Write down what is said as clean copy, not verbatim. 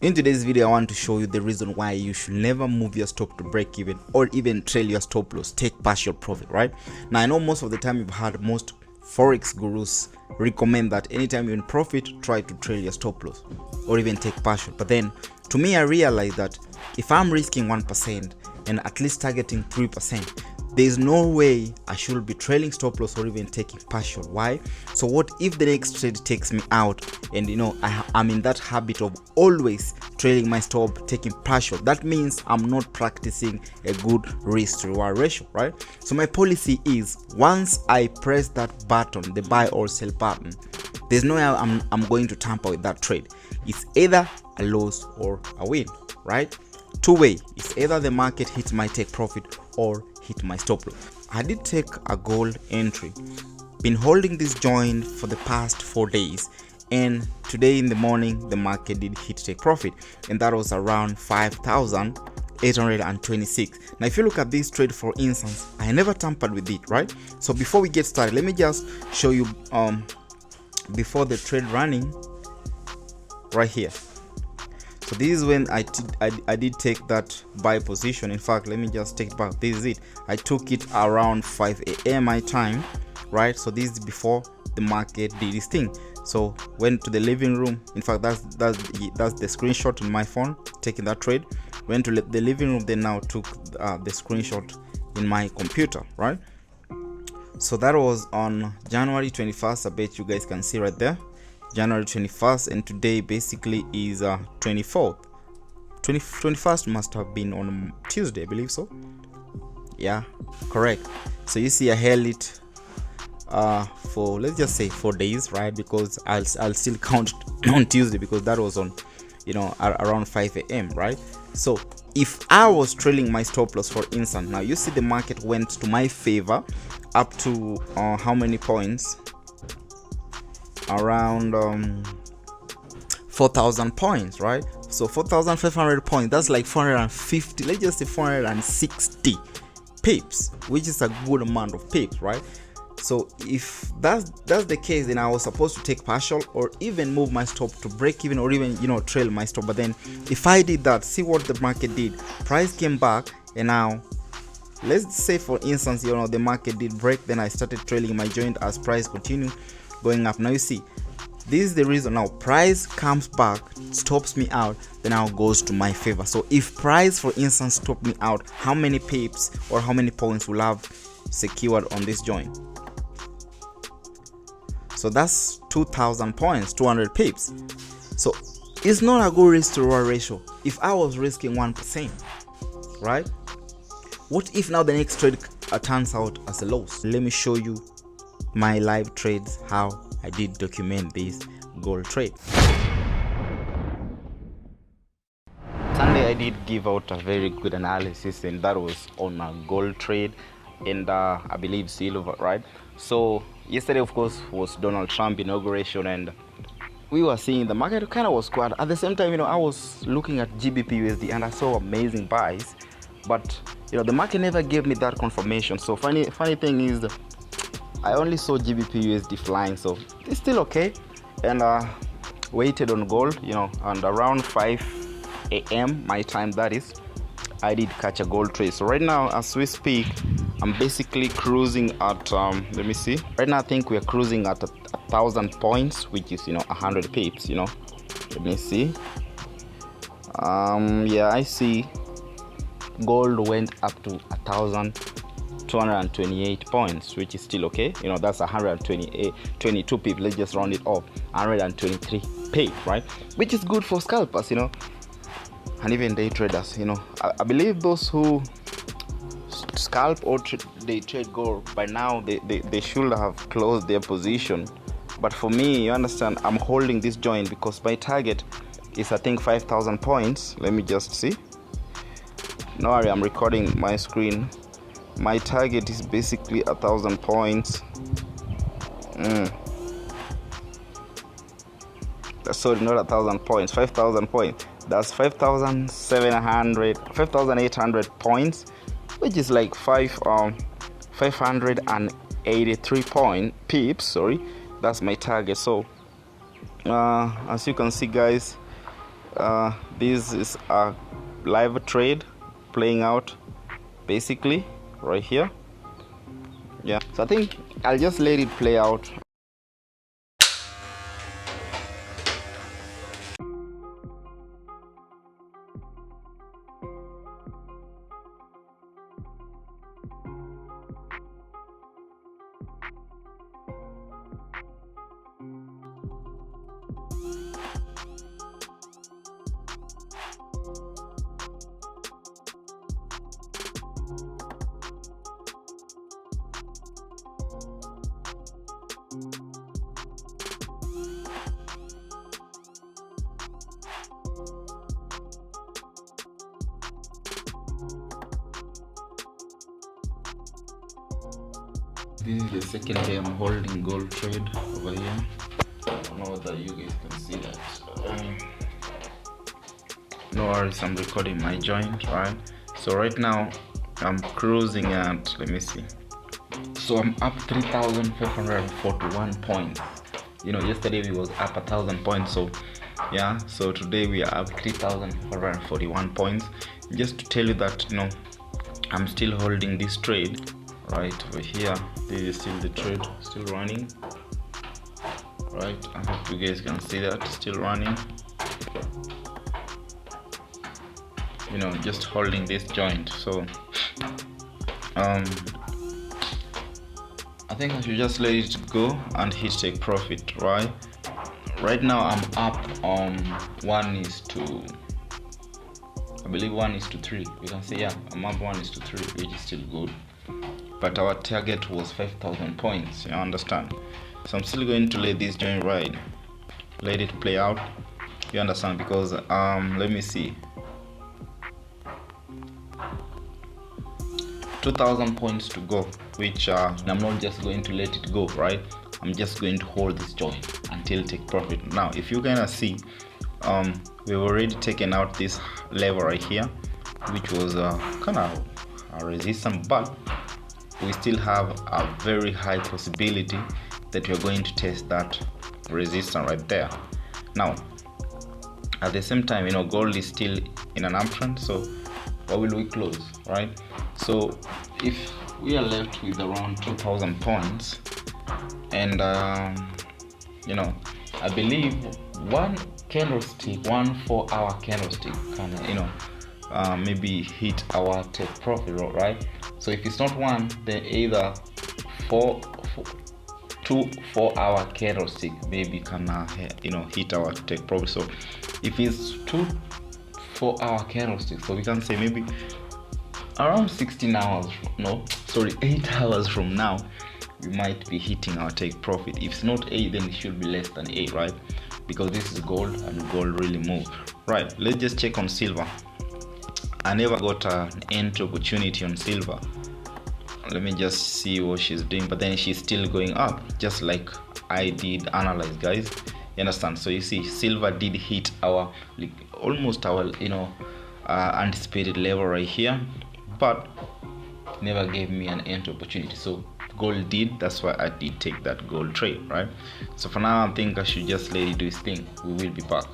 In today's video, I want to show you the reason why you should never move your stop to break even or even trail your stop loss, take partial profit, right? Now, I know most of the time you've heard most forex gurus recommend that anytime you're in profit, try to trail your stop loss or even take partial. But then to me, I realized that if I'm risking 1% and at least targeting 3%, there's no way I should be trailing stop loss or even taking partial. Why? So what if the next trade takes me out and I'm in that habit of always trailing my stop, taking partial? That means I'm not practicing a good risk to reward ratio, right? So my policy is, once I press that button, the buy or sell button, there's no way I'm going to tamper with that trade. It's either a loss or a win, right? Two-way. It's either the market hits my take profit or hit my stop loss. I did take a gold entry, been holding this joint for the past 4 days, and today in the morning the market did hit take profit, and that was around 5,826. Now if you look at this trade, for instance, I never tampered with it, right? So before we get started, let me just show you before the trade running right here. So this is when I did take that buy position. In fact, let me just take it back. This is it. I took it around 5 a.m. my time, right? So this is before the market did this thing. So went to the living room. In fact, that's the screenshot on my phone taking that trade. Went to the living room, then now took the screenshot in my computer, right? So that was on January 21st. I bet you guys can see right there. January 21st, and today basically is 24th. 21st must have been on Tuesday, I believe so. Yeah, correct. So you see I held it for, let's just say, 4 days, right? Because I'll still count on Tuesday because that was on around 5 a.m. right? So if I was trailing my stop loss, for instance, now you see the market went to my favor up to how many points? Around 4,000 points, right? So 4,500 points, that's like 450, let's just say 460 pips, which is a good amount of pips, right? So if that's the case, then I was supposed to take partial or even move my stop to break even or even trail my stop. But then if I did that, see what the market did. Price came back, and now let's say, for instance, the market did break, then I started trailing my joint as price continued going up. Now you see, this is the reason. Now price comes back, stops me out, then now goes to my favor. So if price, for instance, stopped me out, how many pips or how many points will have secured on this joint? So that's 2,000 points, 200 pips. So it's not a good risk to reward ratio. If I was risking 1%, right? What if now the next trade turns out as a loss? Let me show you my live trades, how I did document this gold trade. Sunday I did give out a very good analysis, and that was on a gold trade and I believe silver, right? So yesterday, of course, was Donald Trump inauguration, and we were seeing the market kind of was quiet. At the same time, I was looking at GBP/USD and I saw amazing buys, but the market never gave me that confirmation. So funny thing is, I only saw GBP/USD flying, so it's still okay. And waited on gold, and around 5 a.m. my time, that is, I did catch a gold trade. So right now, as we speak, I'm basically cruising at let me see. Right now, I think we're cruising at 1,000 points, which is 100 pips. Let me see. Yeah, I see. Gold went up to 1,228 points, which is still okay. That's 122 pips. Let's just round it off. 123 pips, right? Which is good for scalpers, and even day traders. I believe those who scalp or they trade gold, by now they should have closed their position. But for me, you understand, I'm holding this joint because my target is, I think, 5,000 points. Let me just see. No worry, I'm recording my screen. My target is basically 1,000 points. Sorry, not 1,000 points, 5,000 points. That's 5,800 points, which is like 583 pips. Sorry, that's my target. So as you can see, guys, this is a live trade playing out basically right here. Yeah, so I think I'll just let it play out. This is the second day I'm holding gold trade over here. I don't know whether you guys can see that. No worries, I'm recording my joint, right? So right now I'm cruising at, let me see. So I'm up 3,541 points. You know, yesterday we was up 1,000 points. So yeah, so today we are up 3,541 points. Just to tell you that, you know, I'm still holding this trade. Right over here, this is still the trade, still running. Right, I hope you guys can see that, still running. You know, just holding this joint. So I think I should just let it go and hit take profit. Right now I'm up on 1:3. I believe 1:3. You can see, yeah, I'm up 1:3, which is still good. But our target was 5,000 points, you understand? So I'm still going to let this joint ride, let it play out, you understand? Because let me see, 2,000 points to go, which I'm not just going to let it go, right? I'm just going to hold this joint until take profit. Now if you gonna see, we've already taken out this level right here, which was kind of a resistance, but we still have a very high possibility that we're going to test that resistance right there. Now at the same time, you know, gold is still in an uptrend, so what will we close, right? So if we are left with around 2,000 points, and you know, I believe one candlestick, 1 4-hour candlestick can, you know, maybe hit our take profit, right? So if it's not one, then either 2 4-hour candlestick maybe can you know, hit our take profit. So if it's 2 4-hour candlesticks, so we can say maybe around 16 hours, 8 hours from now, we might be hitting our take profit. If it's not 8, then it should be less than 8, right? Because this is gold and gold really moves. Right, let's just check on silver. I never got an entry opportunity on silver. Let me just see what she's doing, but then she's still going up, just like I did analyze, guys. You understand? So you see, silver did hit our, like, almost our, you know, anticipated level right here, but never gave me an entry opportunity. So gold did, that's why I did take that gold trade, right? So for now I think I should just let it do its thing. We will be back.